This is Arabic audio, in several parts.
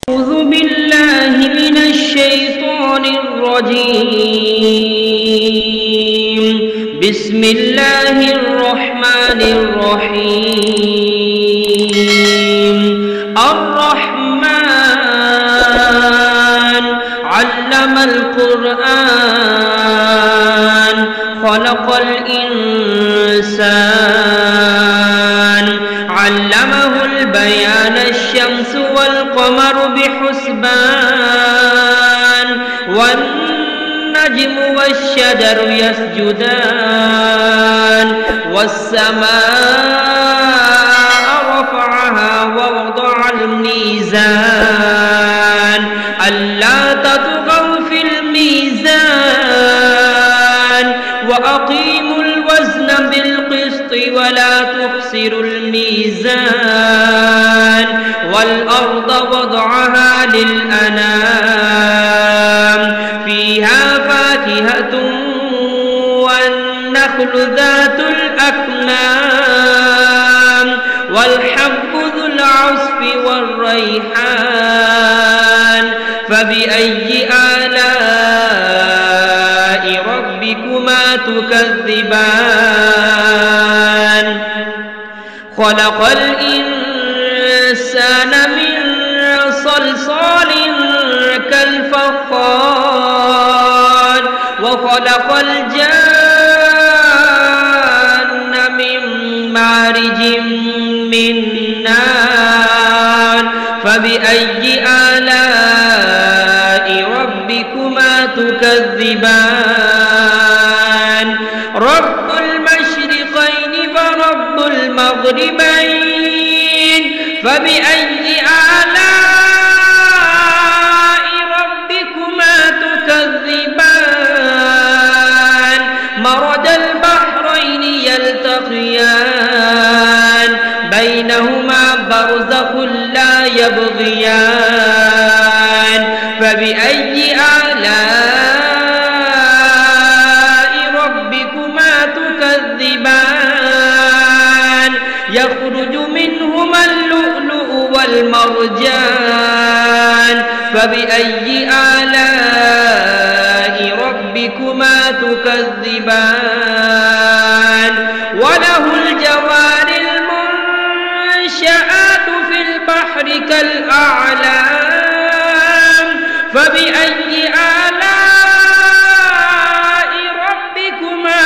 أعوذ بالله من الشيطان الرجيم. بسم الله الرحمن الرحيم. الرحمن علم القرآن خلق الإنسان علمه البيان الشمس والقمر بحسبان والنجم والشجر يسجدان والسماء رفعها ووضع الميزان ألا تطغوا في الميزان وأقيموا الوزن بالقسط ولا تخسروا الميزان والأرض وضعها للأنام فيها فاكهة والنخل ذات الأكمام والحب ذو العصف والريحان فبأي آلاء ربكما تكذبان خلق الإنسان من صلصال كالفخار وخلق الجان من مارج من نار فبأي آلاء ربكما تكذبان رب المشرقين ورب المغربين فبأي آلاء ربكما تكذبان مرج البحرين يلتقيان بينهما برزخ لا يبغيان فبأي آلاء ربكما تكذبان يخرج منهما اللؤلؤ والمرجان فبأي آلاء ربكما تكذبان وله الجوار المنشآت في البحر كالأعلام فبأي آلاء ربكما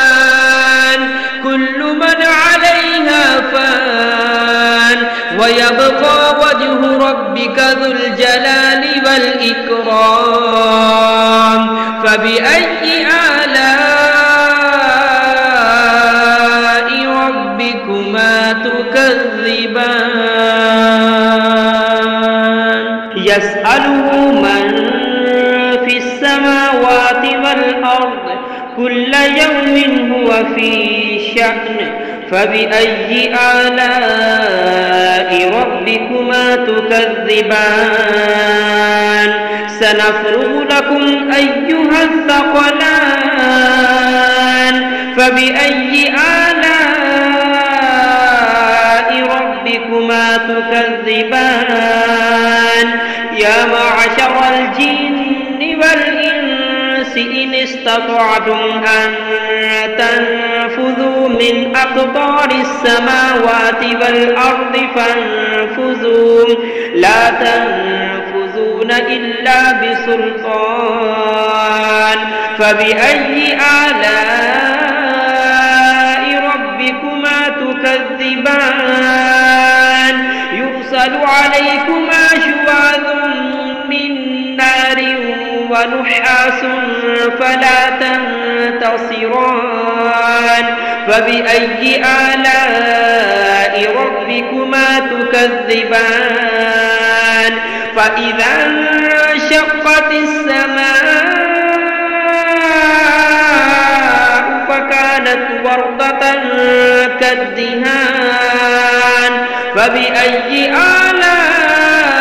تكذبان كل من عليها فان ويبقى وجه ربك ذو الجلال والإكرام فبأي آلاء ربكما تكذبان يسأله من في السماوات والأرض كل يوم هو في شأن فبأي آلاء ربكما تكذبان سنفرغ لكم أيها الثقلان فبأي آلاء ربكما تكذبان يا معشر الجن والإنس إن استطعتم أن تنفذوا من أقطار السماوات والأرض فانفذوا لا تنفذون إلا بسلطان فبأي آلاء ربكما تكذبان يرسل عليكما شواظ من نار ونحاس فلا تنتصران فبأي آلاء ربكما تكذبان فإذا انشقت السماء فكانت وردة كالدهان فبأي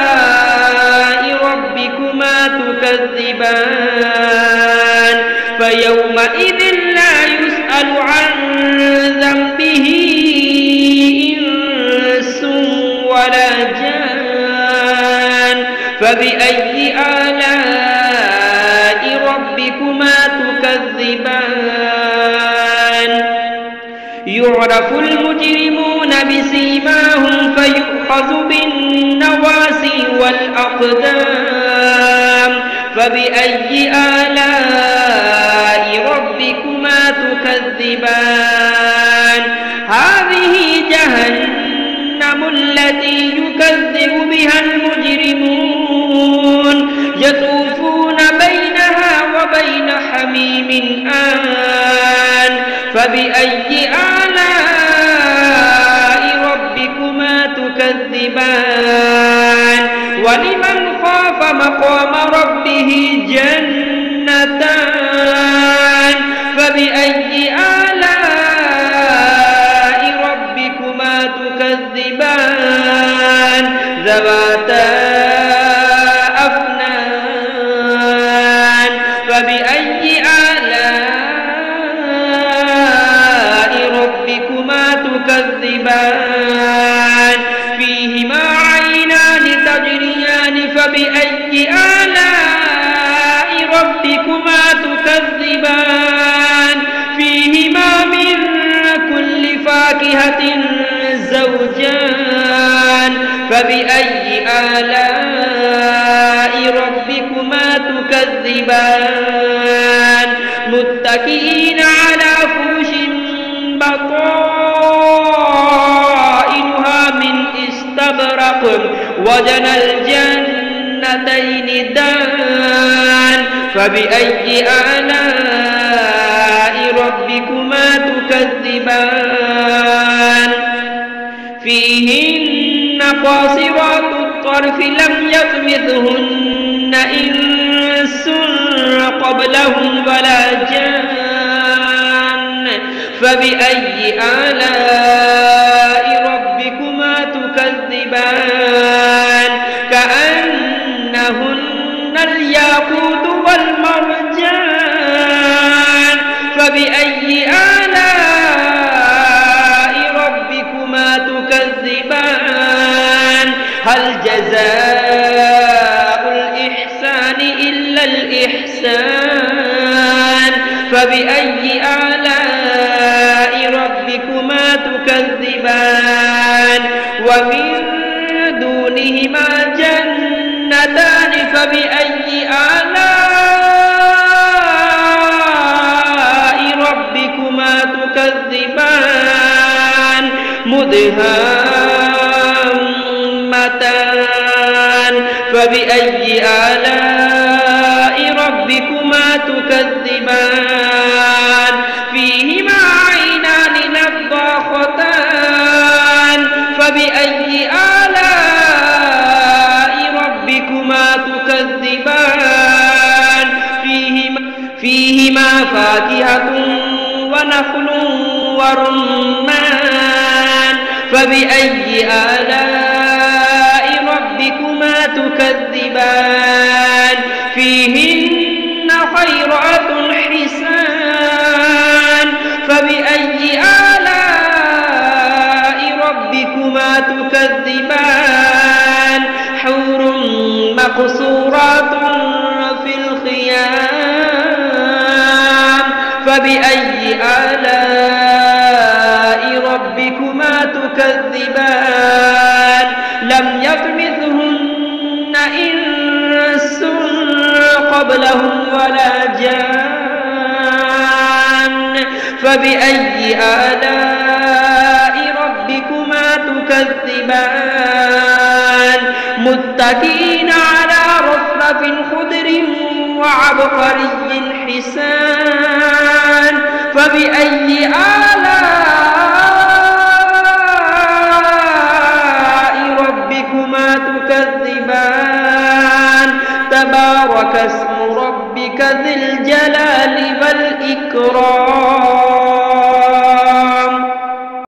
آلاء ربكما تكذبان فيومئذ لا يسأل عن ذنبه إنس ولا جان فبأي آلاء ربكما تكذبان يعرف المجرمون بسيماهم فيؤخذ بالنواسي والأقدام فبأي آلاء ربكما تكذبان هذه جهنم التي يكذب بها المجرمون يطوفون بينها وبين حميم آن فبأي آلاء ربكما تكذبان ولمن خاف مقام ربه جنتان فبأي آلاء ربكما تكذبان ذواتا أفنان فبأي آلاء ربكما تكذبان فيهما عينان تجريان فبأي آلاء ربكما تكذبان فيهما من كل فاكهة زوجان فبأي آلاء ربكما تكذبان متكئين على فرش بطائنها من استبرق وجنى الجنتين دان فبأي آلاء ربكما تكذبان فيهن قاصرات الطرف لم يطمثهن إنس قبلهم ولا جان فبأي آلاء ربكما تكذبان كأنهن الياقوت والمرجان فبأي آلاء ربكما تكذبان هل جزاء الإحسان إلا الإحسان فبأي آلاء ربكما تكذبان ومن دونهما جنتان فبأي آلاء ربكما تكذبان مدهامتان فبأي آلاء ربكما تكذبان فيهما عينان نضاختان فبأي آلاء ربكما تكذبان فيهما فاكهة ونخل ورمان فبأي آلاء ربكما تكذبان فيهن خيرات حسان فبأي آلاء ربكما تكذبان حور مقصورات في الخيام فبأي آلاء ربكما تكذبان لم يطمثهن إنس قبلهم ولا جان فبأي آلاء ربكما تكذبان متكئين على رفرف خضر وعبقري حسان فبأي آلاء ربكما تكذبان تبارك اسم ربك ذي الجلال والإكرام